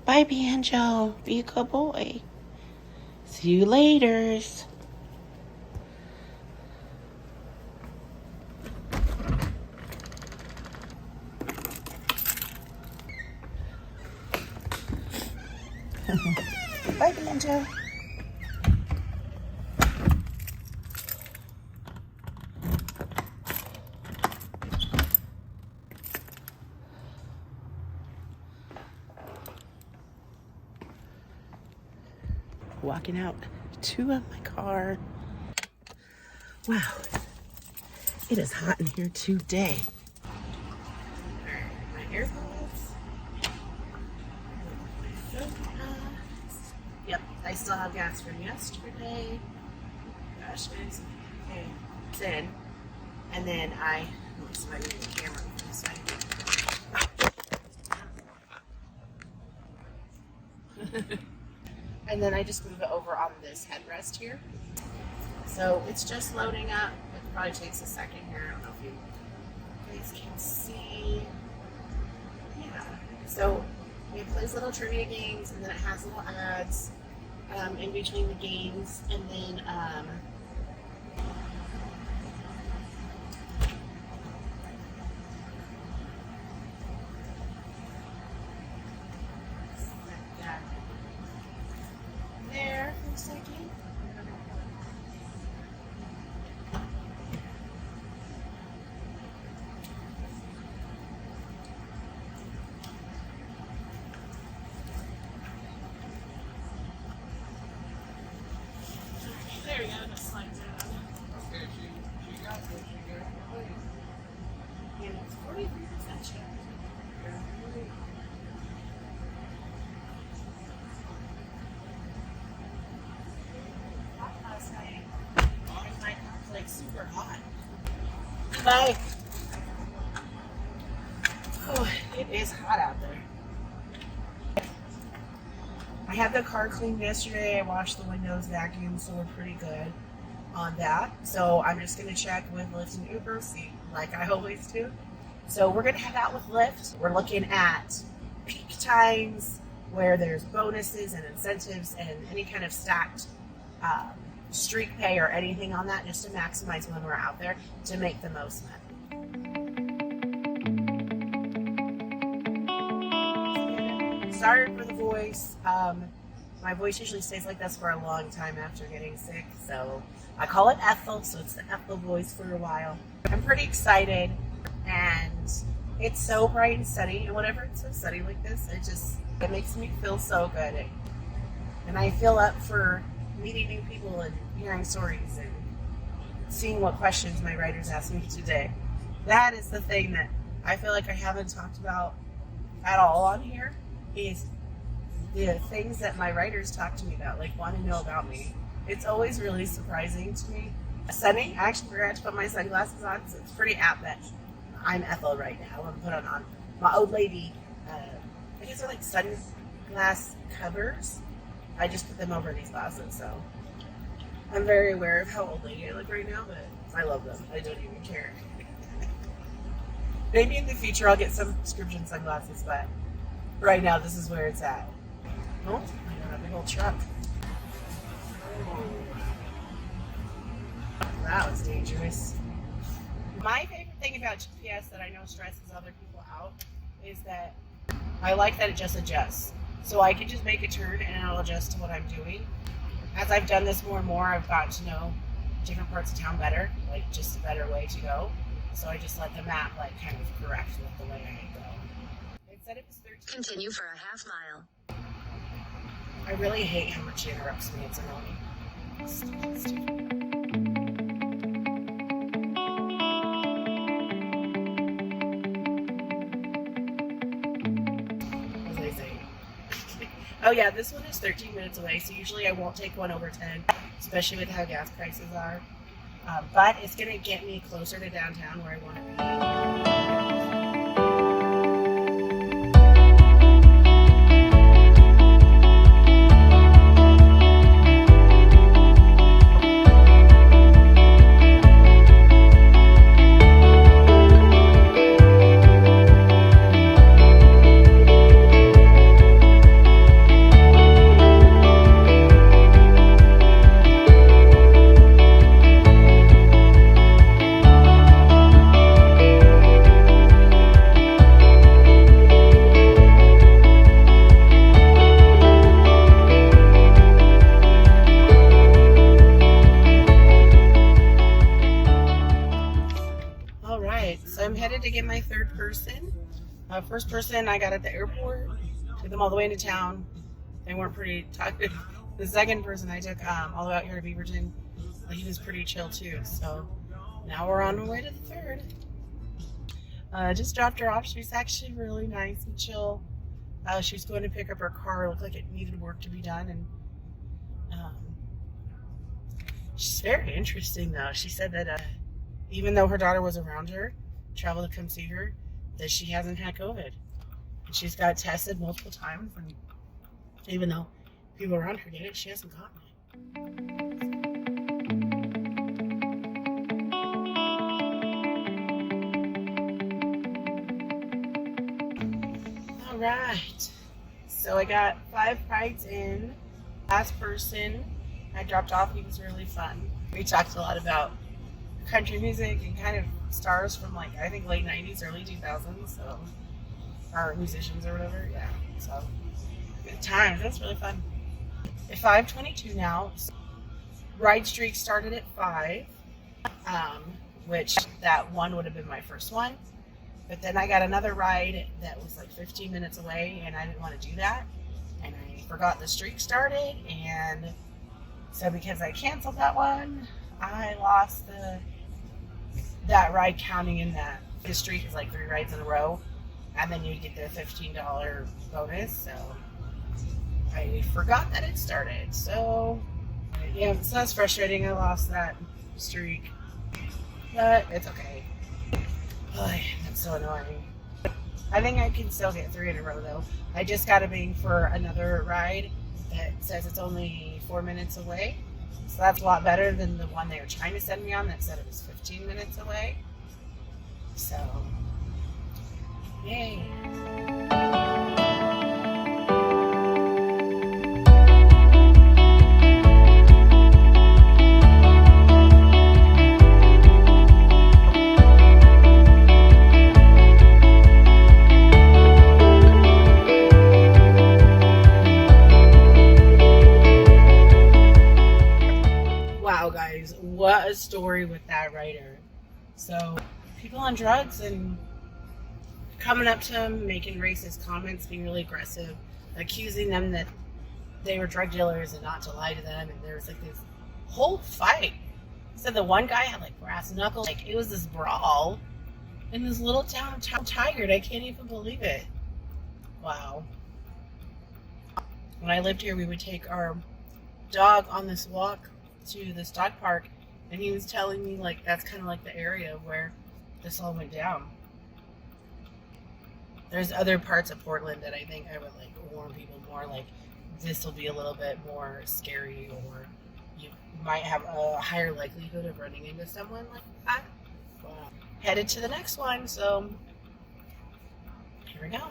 Bye, Banjo. Be a good boy. See you later. Bye, Banjo. Walking out to my car. Wow, it is hot in here today. Alright, my AirPods. Yep, I still have gas from yesterday. Gosh, guys. Okay, it's in. And then let's move the camera from this side. And then I just move it over on this headrest here. So it's just loading up. It probably takes a second here. I don't know if you guys can see. Yeah. So it plays little trivia games, and then it has little ads in between the games, and then there for a second. There we go, just slide down. Okay, she got what she got. And it's 43% check. Last night, my car's like super hot. Bye. Oh, it is hot out there. I had the car cleaned yesterday. I washed the windows, vacuumed, so we're pretty good on that. So I'm just going to check with Lyft and Uber, see, like I always do. So we're going to head out with Lyft. We're looking at peak times where there's bonuses and incentives and any kind of stacked streak pay or anything on that, just to maximize when we're out there to make the most money. Sorry for the voice. My voice usually stays like this for a long time after getting sick, so I call it Ethel, so it's the Ethel voice for a while. I'm pretty excited, and it's so bright and sunny, and whenever it's so sunny like this, it makes me feel so good. And I feel up for meeting new people and hearing stories and seeing what questions my writers asked me today. That is the thing that I feel like I haven't talked about at all on here, is the things that my writers talk to me about, like want to know about me. It's always really surprising to me. Sunny, I actually forgot to put my sunglasses on, so it's pretty apt that I'm Ethel right now. I'm put on my old lady, I guess they're like sunglass covers. I just put them over these glasses, so I'm very aware of how old lady I look right now, but I love them. I don't even care. Maybe in the future I'll get some prescription sunglasses, but right now this is where it's at. Oh, I got a big old truck. That was dangerous. My favorite thing about GPS that I know stresses other people out is that I like that it just adjusts. So I can just make a turn and it'll adjust to what I'm doing. As I've done this more and more, I've gotten to know different parts of town better, like just a better way to go. So I just let the map like kind of correct with the way I go. It said it was 13. Continue for a half mile. I really hate how much it interrupts me. It's annoying. Stupid. What was I saying? Oh yeah, this one is 13 minutes away, so usually I won't take one over 10, especially with how gas prices are. But it's going to get me closer to downtown where I want to be. First person I got at the airport, took them all the way into town. They weren't pretty talkative. The second person I took all the way out here to Beaverton, he was pretty chill too. So now we're on our way to the third. Just dropped her off. She was actually really nice and chill. She was going to pick up her car. It looked like it needed work to be done, and she's very interesting though. She said that even though her daughter was around her, traveled to come see her, that she hasn't had COVID. And she's got tested multiple times, and even though people around her get it, she hasn't gotten it. All right. So I got 5 rides in. Last person I dropped off, he was really fun. We talked a lot about country music and kind of stars from like, I think late 90s, early 2000s, so, or musicians or whatever, yeah. So, good times, that's really fun. At 5:22 now, ride streak started at 5, which that one would have been my first one. But then I got another ride that was like 15 minutes away, and I didn't want to do that. And I forgot the streak started, and so because I canceled that one, I lost that ride counting in that. The streak is like 3 rides in a row, and then you get the $15 bonus. So I forgot that it started. So yeah, so that's frustrating. I lost that streak, but it's okay. That's so annoying. I think I can still get 3 in a row though. I just got a bing for another ride that says it's only 4 minutes away. So that's a lot better than the one they were trying to send me on that said it was 15 minutes away. So, yay. Wow, guys, what a story with that writer. So, people on drugs and coming up to him, making racist comments, being really aggressive, accusing them that they were drug dealers and not to lie to them. And there was like this whole fight. Said the one guy had like brass knuckles. Like it was this brawl in this little town. I'm tired. I can't even believe it. Wow. When I lived here, we would take our dog on this walk to this dog park, and he was telling me like that's kind of like the area where this all went down. There's other parts of Portland that I think I would like warn people more, like this will be a little bit more scary, or you might have a higher likelihood of running into someone like that. Wow. Headed to the next one, so here we go.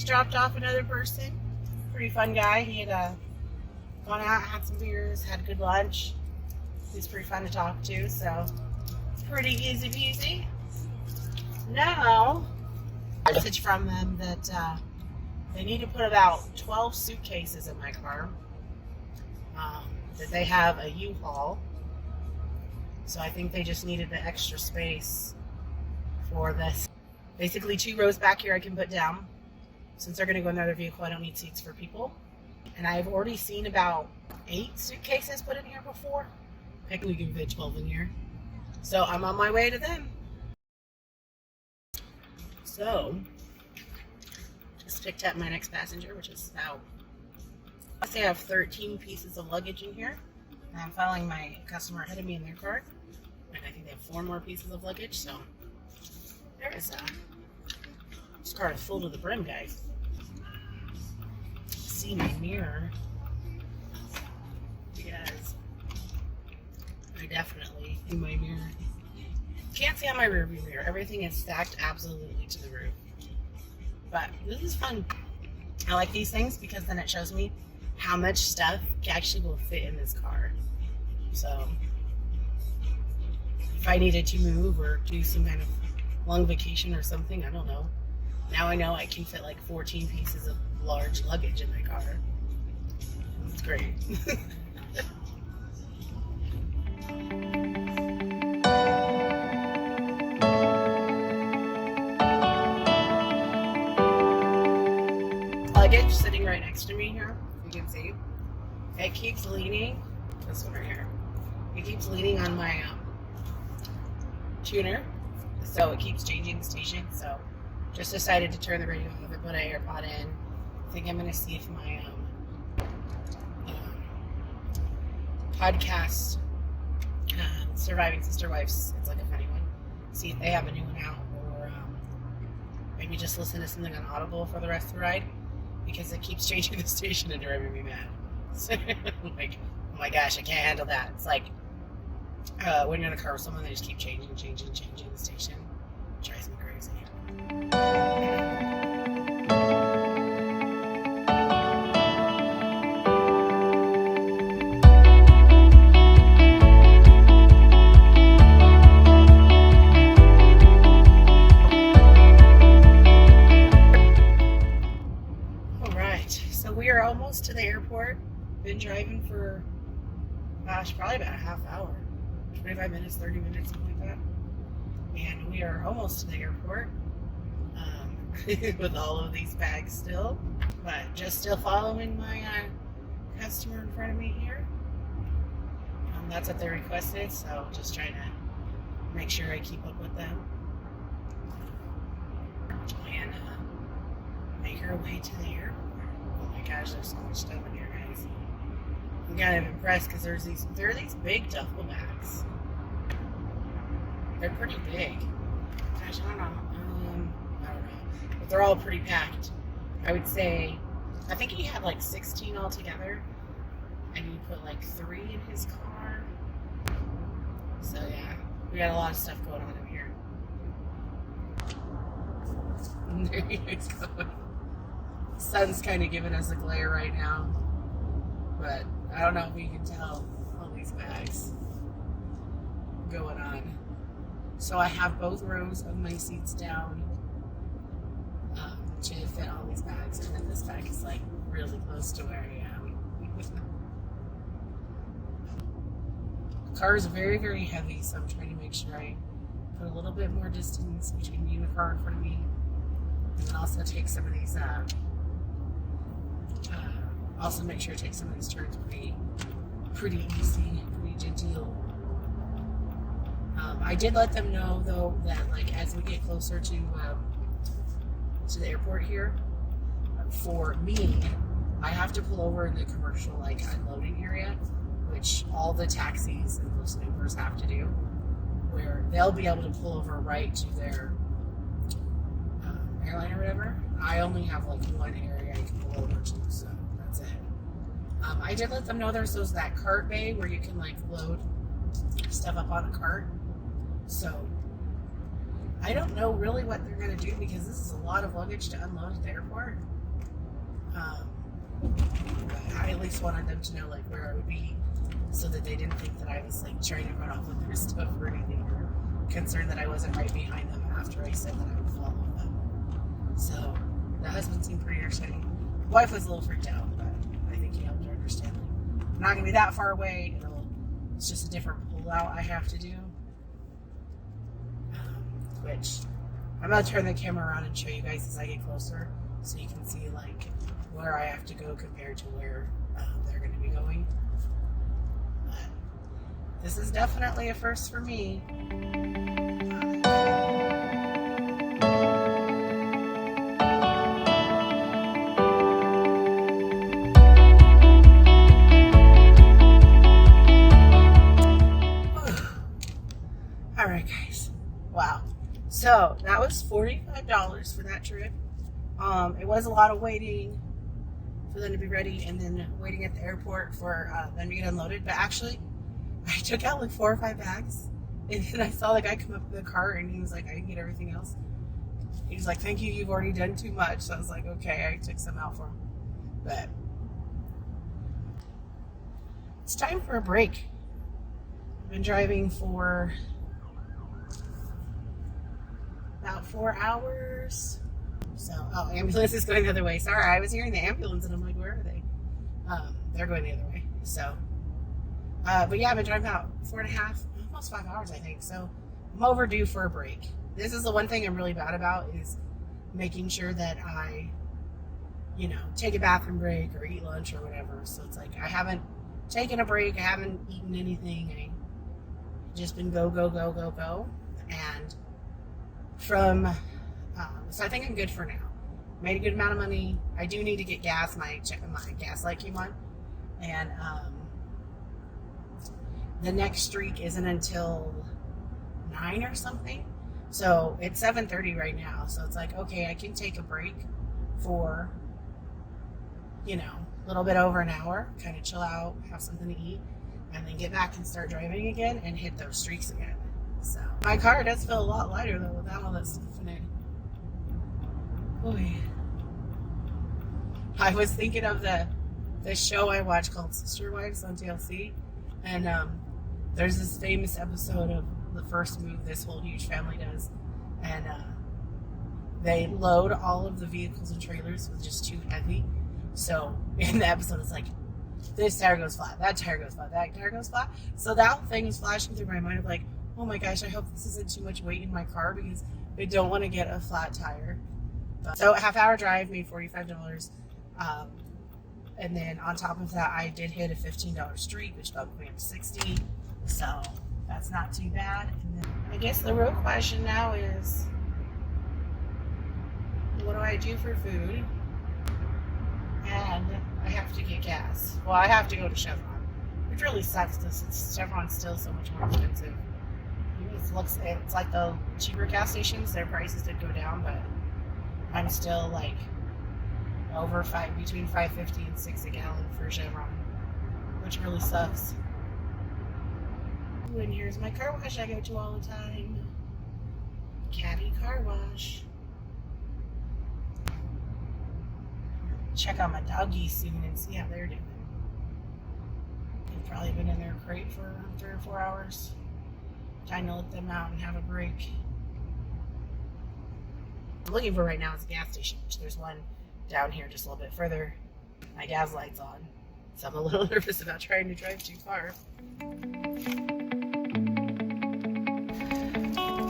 Dropped off another person. Pretty fun guy. He had gone out, had some beers, had a good lunch. He's pretty fun to talk to, so pretty easy peasy. Now, a message from them that they need to put about 12 suitcases in my car. That they have a U-Haul. So I think they just needed the extra space for this. Basically 2 rows back here I can put down. Since they're going to go in another vehicle, I don't need seats for people. And I've already seen about 8 suitcases put in here before. I think we can fit 12 in here. So I'm on my way to them. So, just picked up my next passenger, which is out. I say I have 13 pieces of luggage in here. And I'm following my customer ahead of me in their car. And I think they have 4 more pieces of luggage. So, there is this car is full to the brim, guys. See my mirror, because I definitely in my mirror can't see on my rearview mirror. Everything is stacked absolutely to the roof. But this is fun. I like these things because then it shows me how much stuff actually will fit in this car. So if I needed to move or do some kind of long vacation or something, I don't know. Now I know I can fit like 14 pieces of large luggage in my car. It's great. Luggage sitting right next to me here, you can see. It keeps leaning, this one right here. It keeps leaning on my tuner, so it keeps changing the station. So just decided to turn the radio off and put an AirPod in. I think I'm going to see if my podcast, Surviving Sister Wives, it's like a funny one, see if they have a new one out, or maybe just listen to something on Audible for the rest of the ride, because it keeps changing the station and driving me mad. So, like, oh my gosh, I can't handle that. It's like when you're in a car with someone, they just keep changing the station. It drives me crazy. So we are almost to the airport. Been driving for, gosh, probably about a half hour. 25 minutes, 30 minutes, something like that. And we are almost to the airport with all of these bags still. But just still following my customer in front of me here. That's what they requested, so just trying to make sure I keep up with them. And make our way to the airport. Oh my gosh, there's so much stuff in here, guys. I'm kind of impressed because there are these big duffel bags. They're pretty big. Gosh, I don't know. But they're all pretty packed. I would say, I think he had like 16 altogether, and he put like 3 in his car. So yeah, we got a lot of stuff going on in here. There he is going. The sun's kind of giving us a glare right now, but I don't know if you can tell all these bags going on. So I have both rows of my seats down to fit all these bags, and then this bag is like really close to where I am. The car is very, very heavy, so I'm trying to make sure I put a little bit more distance between me and the car in front of me, and then also take some of these also make sure to take some of these turns pretty easy, pretty genteel. I did let them know though that like as we get closer to the airport here, for me, I have to pull over in the commercial like unloading area, which all the taxis and most Ubers have to do, where they'll be able to pull over right to their airline or whatever. I only have like one area I can pull over to, so that's it. I did let them know there's that cart bay where you can like load stuff up on a cart. So I don't know really what they're going to do because this is a lot of luggage to unload at the airport. I at least wanted them to know like where I would be so that they didn't think that I was like trying to run off with their stuff or anything, or concerned that I wasn't right behind them after I said that I would follow them. So the husband seemed pretty understanding. The wife was a little freaked out, but I think he helped her understand. Like, I'm not going to be that far away. It's just a different pull-out I have to do. Which I'm going to turn the camera around and show you guys as I get closer so you can see like where I have to go compared to where they're going to be going. But this is definitely a first for me. All right, guys. Wow. So that was $45 for that trip. It was a lot of waiting for them to be ready and then waiting at the airport for them to get unloaded. But actually, I took out like 4 or 5 bags, and then I saw the guy come up to the car and he was like, I can get everything else. He's like, thank you, you've already done too much. So I was like, okay, I took some out for him. But it's time for a break. I've been driving for about 4 hours. So, oh, ambulance is going the other way. Sorry, I was hearing the ambulance and I'm like, where are they? They're going the other way. So, but yeah, I've been driving about 4.5, almost 5 hours, I think. So I'm overdue for a break. This is the one thing I'm really bad about is making sure that I, take a bathroom break or eat lunch or whatever. So it's like I haven't taken a break. I haven't eaten anything. I've just been go. And from, so I think I'm good for now. Made a good amount of money. I do need to get gas. My gas light came on. And the next streak isn't until 9 or something. So it's 7:30 right now. So it's like, okay, I can take a break for, a little bit over an hour, kind of chill out, have something to eat, and then get back and start driving again and hit those streaks again. So my car does feel a lot lighter though without all that stuff in it. Boy. I was thinking of the show I watch called Sister Wives on TLC, and there's this famous episode of the first move this whole huge family does, and they load all of the vehicles and trailers with just too heavy. So in the episode, it's like, this tire goes flat, that tire goes flat, that tire goes flat. So that thing was flashing through my mind of like, oh my gosh, I hope this isn't too much weight in my car because I don't want to get a flat tire. So a half-hour drive made $45. And then on top of that, I did hit a $15 streak, which bumped me up to $60. So that's not too bad. And then I guess the real question now is, what do I do for food? And I have to get gas. Well, I have to go to Chevron, which really sucks because Chevron's still so much more expensive. It's like the cheaper gas stations, their prices did go down, but I'm still like between $5.50 and $6 a gallon for Chevron, which really sucks. Ooh, and here's my car wash I go to all the time. Caddy Car Wash. Check out my doggies soon and see how they're doing. They've probably been in their crate for 3 or 4 hours. Time to let them out and have a break. I'm looking for right now is a gas station, which there's one down here just a little bit further. My gas light's on, so I'm a little nervous about trying to drive too far.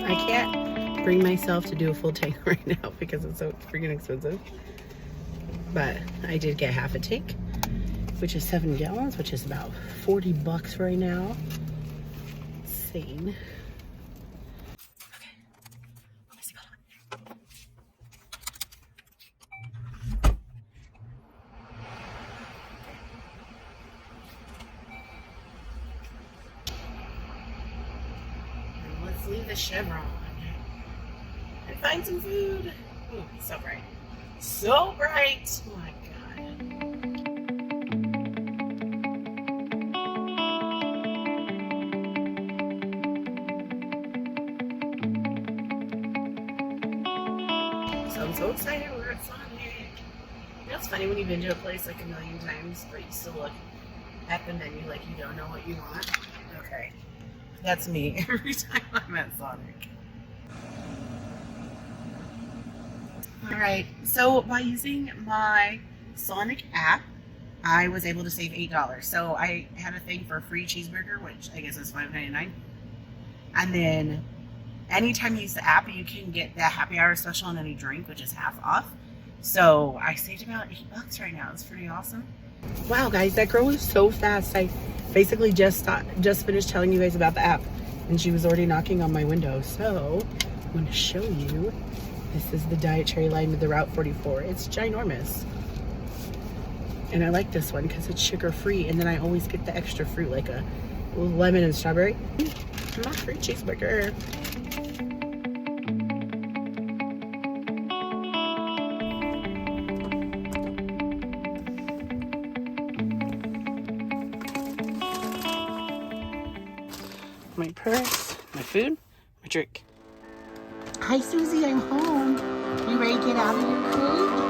I can't bring myself to do a full tank right now because it's so freaking expensive. But I did get half a tank, which is 7 gallons, which is about $40 right now. Insane. Leave the Chevron and find some food. Ooh, so bright. So bright. Oh my God. So I'm so excited we're at Sonic. You know, it's funny when you've been to a place like a million times, but you still look at the menu like you don't know what you want. Okay. That's me every time I'm at Sonic. Alright, so by using my Sonic app, I was able to save $8. So I had a thing for a free cheeseburger, which I guess is $5.99. And then anytime you use the app, you can get the happy hour special on any drink, which is half off. So I saved about $8 right now. It's pretty awesome. Wow, guys, that girl was so fast. I basically just finished telling you guys about the app, and she was already knocking on my window. So I'm going to show you. This is the Diet Cherry Lime with the Route 44. It's ginormous. And I like this one because it's sugar-free, and then I always get the extra fruit, like a lemon and strawberry. My free cheeseburger. My purse, my food, my drink. Hi, Susie, I'm home. You ready to get out of your crate?